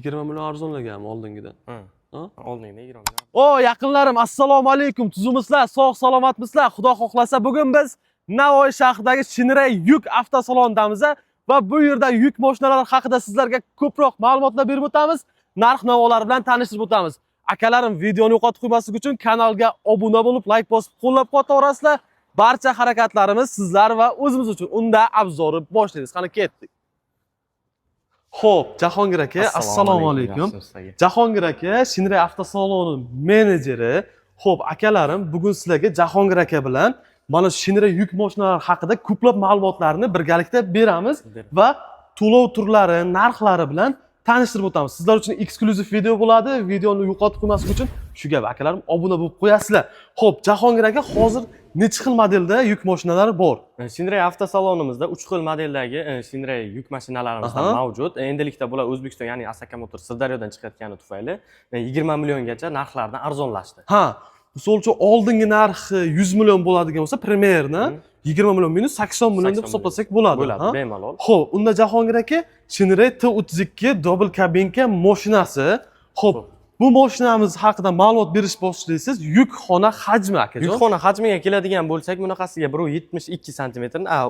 20 million arzonlaganmi oldingidan? Oldingida 20 million. O yaqinlarim, assalomu alaykum. Tuzumizlar, sog' salomatmisizlar? Xudo xohlasa bugun biz Navoiy shahridagi Shinray yuk avtosalonidamiz va bu yerda yuk mashinalari haqida sizlarga ko'proq ma'lumotlar berib o'tamiz. Narx-navolar bilan tanishtirib o'tamiz. Akalarim, videoni yo'qotib qo'ymaslik uchun kanalga obuna bo'lib, like bosib, qo'llab-quvvatlaverasizlar. Barcha harakatlarimiz sizlar va o'zimiz uchun. Unda obzorni boshlaymiz. Qani ketdik. Xo'p, Jahongir aka, assalomu alaykum. Jahongir aka, Shinray avtosaloni menejeri. Xo'p, akalarim, bugun sizlarga Jahongir aka bilan mana Shinray yuk mashinalari haqida ko'plab ma'lumotlarni birgalikda beramiz va to'lov turlari, narxlari bilan tanishtirib o'tamiz. Sizlar uchun eksklyuziv video bo'ladi. Videoni yo'qotib qo'ymaslik uchun shu gap akalarim obuna bo'lib qo'yasizlar. Xo'p, Jahongir aka, hozir necha xil modelda yuk mashinalari bor? Shinray avtosalonimizda 3 xil modeldagi Shinray yuk mashinalarimizda mavjud. Endilikda bular O'zbekiston, ya'ni Asaka Motor Sirdaryodan chiqayotgani tufayli 20 milliongacha narxlardan arzonlashdi. Ha, misol uchun oldingi narxi 100 million bo'ladigan bo'lsa, primerni 20 million minus 80 million deb hisoblasak bo'ladi. Bo'ladi, bemalol. Xo'p, unda Jahongir aka, Shinray T32 double kabinka mashinasi. Xo'p, bu mashinamiz haqida ma'lumot berish boshlaysiz. Yukxona hajmi akajon. Yukxona hajmiga keladigan bo'lsak, bunaqasiga 172 sm,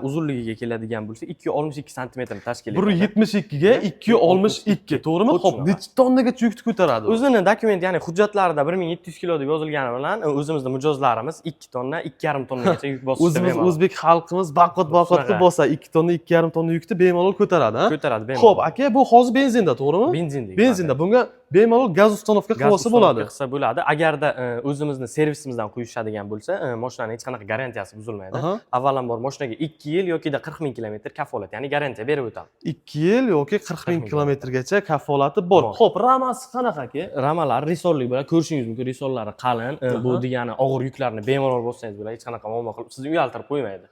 uzunligiga keladigan bo'lsa 262 sm tashkil etadi. 172 ga 262, to'g'rimi? Xo'p, necha tonnagacha yukni ko'taradi? O'zini dokument, ya'ni hujjatlarida 1700 kilo deb yozilgani bilan, o'zimizning mijozlarimiz 2 tonna, 2,5 tonnagacha yuk bosishdi. O'zimiz o'zbek xalqimiz baqot-baqotga bosa 2 tonna, 2,5 tonna yukni bemalol ko'taradi, ha? Ko'taradi bemalol. Xo'p, aka, bu hozir benzinda, to'g'rimi? Benzinda. Benzinda. Bunga bemalol gaz uстановка qilsa bo'ladi. Qilsa bo'ladi. Agarda o'zimizning servisimizdan quyishadigan bo'lsa, mashinaning hech qanaqa garantiyasi buzilmaydi. Avvalambor mashinaga 2 yil yoki 40 ming kilometr kafolat, ya'ni garantiya berib o'tamiz. 2 yil yoki 40 ming kilometrgacha kafolati bor. Xo'p, ramasi qanaqa aka? Ramalar risollik bo'ladi. Ko'rishingiz mumkin, risollari qalin. Bu degani og'ir yuklarni bemalol bossangiz bo'ladi, hech qanaqa muammo qilib sizni uyaltirib qo'ymaydi.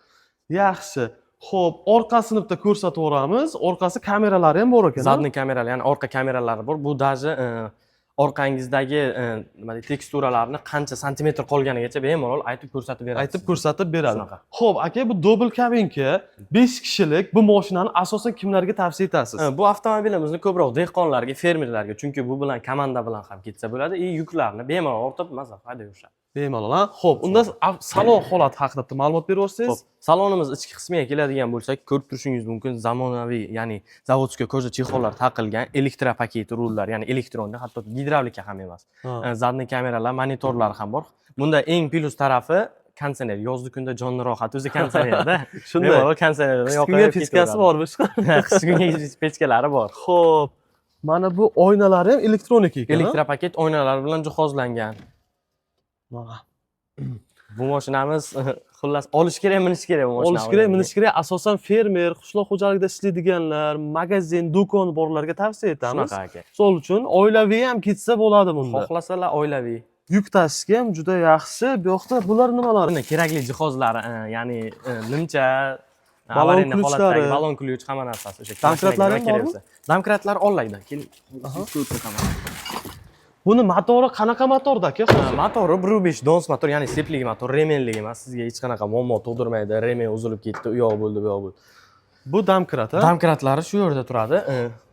Yaxshi. Xo'p, orqasini bitta ko'rsatib o'ramiz. Orqasi kameralari ham bor ekan. Zadniy kameralar, ya'ni orqa kameralari bor. Bu даже orqangizdagi nima deydi, teksturalarni qancha santimetr qolganigacha bemalol aytib ko'rsatib beradi. Aytib ko'rsatib beradi. Xo'p, aka, bu double kabinka 5 kishilik bu mashinani asosan kimlarga tavsiya etasiz? Bu avtomobilimizni ko'proq dehqonlarga, fermerlarga, chunki bu bilan komanda bilan ham ketsa bo'ladi, yuklarni bemalol ortib masofaga yurishadi. Bemalol, ha? Xo'p, unda salon holati haqida ma'lumot berib o'rsangiz. Salonimiz ichki qismiga keladigan bo'lsak, ko'rib turishingiz mumkin, zamonaviy, ya'ni zavodskiy koja chexollar taqilgan, elektropaket rullar, ya'ni elektronda, hatto gidravlika ham emas. Zadniy kameralar, monitorlar ham bor. Bunda eng plus tarafi konditsioner. Yozgi kunda jonni rohat o'zi konditsionerda. Shunday. Bemalol konditsionerdan yoqib pechkasi bormi? Qishki kunga pechkalari bor. Xo'p, mana bu oynalari ham elektronik ekan. Elektropaket oynalar bilan jihozlangan. Bu mashinamiz xullas olish kerak, minish kerak bu mashinani. Olish kerak, minish kerak. Asosan fermer, qishloq xo'jaligida ishlaydiganlar, magazin, do'kon borlarga tavsiya etamiz. Shunaqa aka. Misol uchun oilaviy ham ketsa bo'ladi bunda. Xohlasalar oilaviy. Yuk tashishga ham juda yaxshi. Bu yoqda bular nimalar? Kerakli jihozlari, ya'ni nimcha, balon ключlari, balon ключ, hamma narsasi o'sha. Domkratlari bormi? Domkratlar onlaydan. Keling. Buni motori qanaqa motorda aka? Motori 1.5 dons motor, ya'ni seplik motor, remenlik emas. Sizga hech qanaqa muammo tug'dirmaydi. Remen uzilib ketdi, u yoq bo'ldi, bu yoq bo'ldi. Bu domkrat, ha? Domkratlari shu yerda turadi.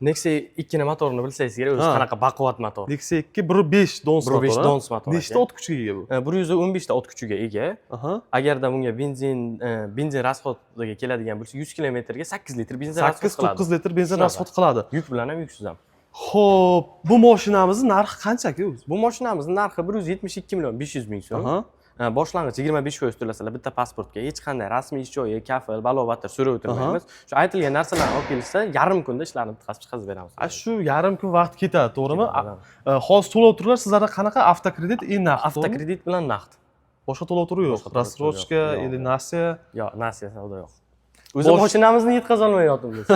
Nexia 2 ni motorini bilsangiz kerak, o'zi qanaqa baquvvat motor. Nexia 2 1.5 dons motor. 1.5 dons motor. Nechta ot kuchiga ega bu? 115 ta ot kuchiga ega. Agarda bunga benzin rasxodiga keladigan bo'lsa, 100 kilometrga 8 litr benzin rasxod qiladi. 8-9 litr benzin rasxod qiladi. Yuk bilan ham, yuksiz ham. Xo'p, bu mashinamizning narxi qancha aka o'zi? Bu mashinamizning narxi 172 million 500 ming so'm. Boshlang'ich 25% to'lasalar bitta pasportga hech qanday rasmiy ish joyi, kafil, balobatir so'rab o'tirmaymiz. Shu aytilgan narsalarni olib kelsa, yarim kunda ishlarni bitkazib beramiz. Shu yarim kun vaqt ketadi, to'g'rimi? Hozir to'lov turlar sizlarda qanaqa? Avtokredit, naqd. Avtokredit bilan naqd. Boshqa to'lov turi yo'q. Рассрочка или nasiya? Yo'q, nasiya savdo yo'q. O'zi mashinamizni yetkazib olmayapmiz.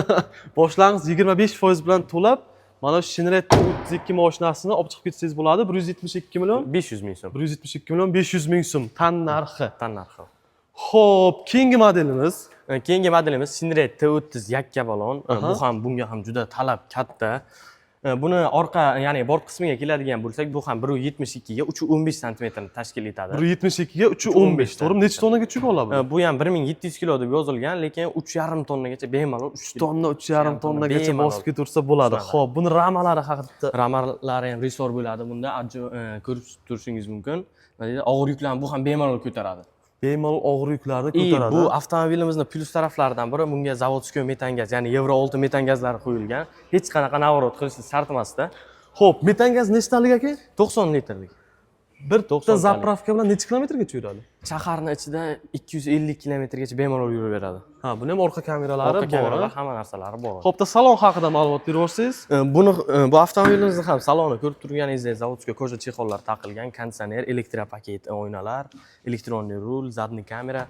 Boshlang'ich 25% bilan to'lab, mana Shinray T32 mashinasini olib chiqib ketsangiz bo'ladi. 172 million 500 ming so'm. 172 million 500 ming so'm tan narxi. Xo'p, keyingi modelimiz. Keyingi modelimiz Shinray T30 yakka balon. Bu ham bunga ham juda talab katta. Buni orqa, ya'ni bort qismiga keladigan bo'lsak, bu ham 1.72 ga 3.15 sm tashkil etadi. 1.72 ga 3.15, to'g'rimi? Necha tonnaga tushib oladi bu? Bu ham 1700 kilo deb yozilgan, lekin 3,5 tonnagacha bemalol 3 tonna, 3,5 tonnagacha bosib ketaversa bo'ladi. Xo'p, buni ramalari haqida. Ramalari ham resor bo'ladi. Bunda ko'rib turishingiz mumkin. Og'ir yuklarni bu ham bemalol ko'taradi. Bemalol og'ir yuklarni ko'taradi. Bu avtomobilimizni plyus taraflaridan biri, bunga zavodskiy metan gaz, ya'ni Euro 6 metan gazlari qo'yilgan. Hech qanaqa navorot qilishni shart emasda. Xo'p, metan gaz nechtalik aka? 90 litrlik. Bir to'xta zapravka bilan necha kilometrgacha yuradi? Shaharni ichida 250 kilometrgacha bemalol yuraveradi. Ha, buni ham orqa kameralari bor. Hamma narsalari bor. Xo'pda salon haqida ma'lumot berib o'tsangiz? Bu avtomobilimizni ham saloni ko'rib turganingizdek zavodskiy koja chexollar taqilgan, konditsioner, elektropaket, oynalar, elektronli rul, zadniy kamera.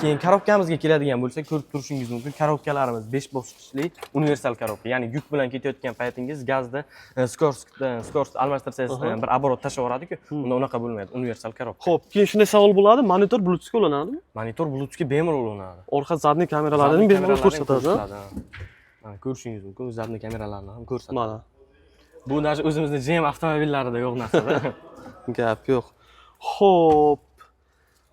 Keyin korobkamizga keladigan bo'lsak, ko'rib turishingiz mumkin. Korobkalarimiz 5 bosqichli universal korobka. Ya'ni yuk bilan ketayotgan paytingiz gazni skorost almashtirsangiz bir оборот tashlaveradi-ku. Unda unaqa bo'lmaydi, universal korobka. Xo'p, keyin shunday savol bo'ladi, monitor Bluetoothga ulanadimi? Monitor Bluetoothga bemalol ulanadi. Orqa zadniy kameralarini bemalol ko'rsatadi. Mana ko'rishingiz mumkin, zadniy kameralarni ham ko'rsatadi. Mana. Bu narsa o'zimizning GM avtomobillarida yo'q narsa-da. Gap yo'q. Xo'p.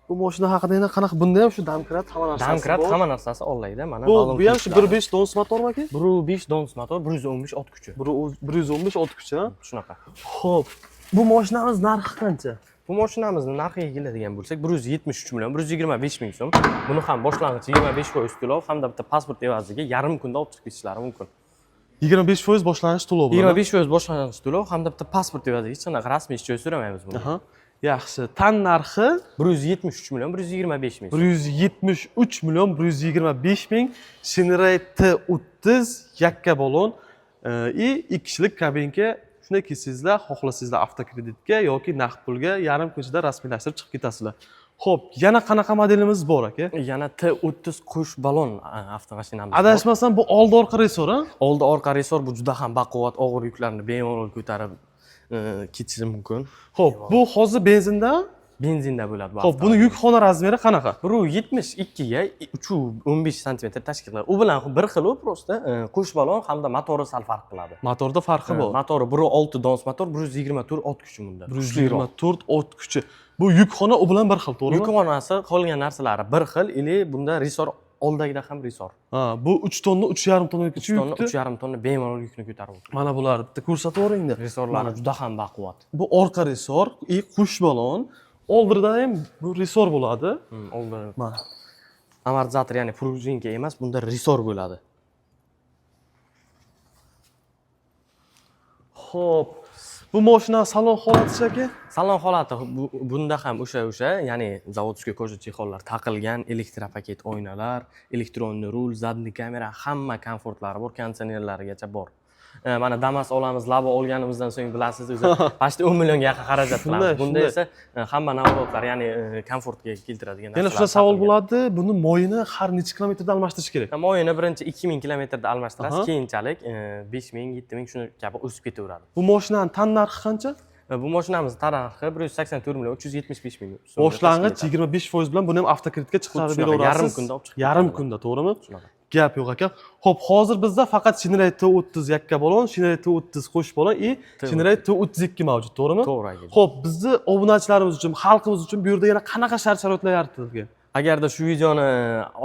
Bu mashina haqida yana qanaqa? Bunda ham shu damkrat hamma narsasi. Damkrat hamma narsasi onlaydi. Mana bu ham shu 1.5 dons motormi aka? 1.5 dons motor, 115 ot kuchi. 115 ot kuchi, ha? Shunaqa. Xo'p. Bu mashinamiz narxi qancha? Bu mashinamizni narxiga keladigan bo'lsak 173 million 125 ming so'm. Buni ham boshlang'ich 25% to'lov hamda bitta pasport evaziga yarim kunda olib chiqib ketishlari mumkin. 25% boshlang'ich to'lov bo'ladi. 25% boshlang'ich to'lov hamda bitta pasport evaziga hech qanaqa rasmiy ish joyi so'ramaymiz buni. Yaxshi. Tan narxi 173 million 125 ming. 173 million 125 ming. Shinray T30 yakka balon и 2 kishilik kabinka. Shunday kelsangizlar, xohlasangizlar avtokreditga yoki naqd pulga yarim kun ichida rasmiylashtirib chiqib ketasizlar. Xo'p, yana qanaqa modelimiz bor aka? Yana T30 qush balon avtomashinamiz bor. Adashmasam bu oldi orqa resor, ha? Oldi orqa resor, bu juda ham baquvvat og'ir yuklarni bemalol ko'tarib ketishi mumkin. Xo'p, bu hozir benzinda? Benzinda bo'ladi bu. Xo'p, buni yukxona razmeri qanaqa? 172 ga 3.15 sm tashkil qiladi. U bilan bir xil u prosta qush balon hamda motori sal farq qiladi. Motorda farqi bor. Motori 1.6 dons motor, 124 ot kuchi bunda. 124 ot kuchi. Bu yukxona u bilan bir xil, to'g'rimi? Yukxonasi qolgan narsalari bir xil, ili bunda resor oldagida ham resor. Ha, bu 3 tonna, 3,5 tonnagacha yukni. 3,5 tonna bemalol yukni ko'tarib o'tadi. Mana bularni bitta ko'rsatib o'ringda. Resorlari juda ham baquvvat. Bu orqa resor, qush balon. Oldida ham bu resor bo'ladi. Oldi. Mana. Amortizator, ya'ni prujinka emas, bunda resor bo'ladi. Xo'p. Bu mashina salon holati aka? Salon holati bunda ham o'sha, ya'ni zavodskiy koja chexollar taqilgan, elektropaket oynalar, elektronli rul, zadniy kamera, hamma komfortlari bor, konditsionerlarigacha bor. Mana Damas olamiz, Labo olganimizdan so'ng bilasiz, o'zi pasti 10 millionga yaqin xarajat qilamiz. Bunda esa hamma navorotlar, ya'ni komfortga keltiradigan narsalar. Yana shunday savol bo'ladi, buni moyini har necha kilometrda almashtirish kerak? Moyini birinchi 2000 kilometrda almashtirasiz, keyinchalik 5000, 7000 shuni kabi o'sib ketaveradi. Bu mashinaning tan narxi qancha? Bu mashinamiz narxi 184 million 375 ming. Boshlang'ich 25% bilan buni ham avtokreditga chiqarib beraverasiz. Yarim kunda olib chiqib. Yarim kunda, to'g'rimi? Gap yo'q aka. Xo'p, hozir bizda faqat Shinray T30 yakka balon, Shinray T30 qo'sh balon и Shinray T32 mavjud, to'g'rimi? To'g'ri aka. Xo'p, bizni obunachilarimiz uchun, xalqimiz uchun bu yerda yana qanaqa shart-sharoitlar yaratilgan? Agarda shu videoni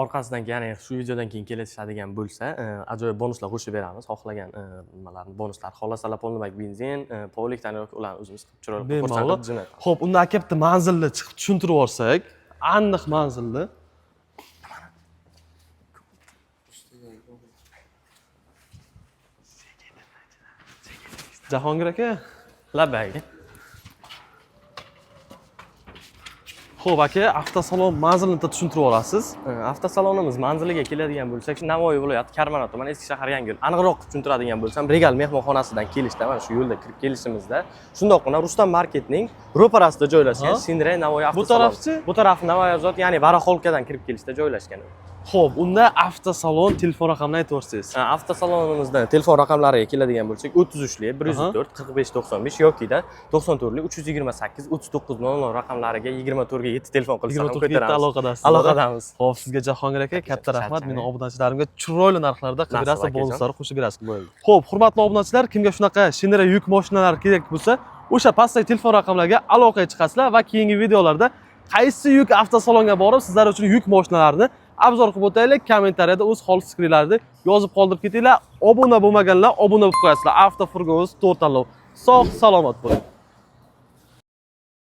orqasidan, ya'ni shu videodan keyin kelishadigan bo'lsa, ajoyib bonuslar qo'shib beramiz. Xohlagan nimalarni bonuslar, xohlasalar polnimak benzin, polik tonirovka ularni o'zimiz chiroyli ko'rsatib jo'natamiz. Xo'p, unda aka bitta manzilni chiqib tushuntirib olsak, aniq manzilni. Jahongir aka, labay. Xo'p aka, avtosalon manzilini tushuntirib olasiz. Avtosalonimiz manziliga keladigan bo'lsak, Navoiy viloyati Karmana tumani Eski shahar Yangiyo'l. Aniqroq tushuntiradigan bo'lsam, Regal mehmonxonasidan kelishda, mana shu yo'lda kirib kelishimizda, shundoqqina Rustam marketning ro'parasida joylashgan Shinray Navoiy avtosaloni. Bu tarafchi? Bu taraf Navoiy Azot, ya'ni Baraxolkadan kirib kelishda joylashgan. Xo'p, unda avtosalon telefon raqamini aytib o'tsangiz. Avtosalonimizda telefon raqamlariga keladigan bo'lsak 33lik 104 45 95 yokida 94lik 328 39 00 raqamlariga 24 ga 7 telefon qilsa ham 24 ga aloqadasiz. Aloqadamiz. Xo'p, sizga Jahongir aka katta rahmat. Meni obunachilarimga chiroyli narxlarda qidirasiz, akajon. bonuslar qo'shib berasiz. Bo'ldi. Xo'p, hurmatli obunachilar, kimga shunaqa Shinere yuk mashinalari kerak bo'lsa, o'sha pastdagi telefon raqamlariga aloqaga chiqasizlar va keyingi videolarda qaysi yuk avtosalonga borib sizlar uchun yuk mashinalarini obzor qilib o'taylik. Kommentariyada o'z hol fikringizni yozib qoldirib ketinglar. Obuna bo'lmaganlar obuna bo'lib qo'yasizlar. Avtofurgo'z to'rt tanlov. Sog' salomat bo'ling.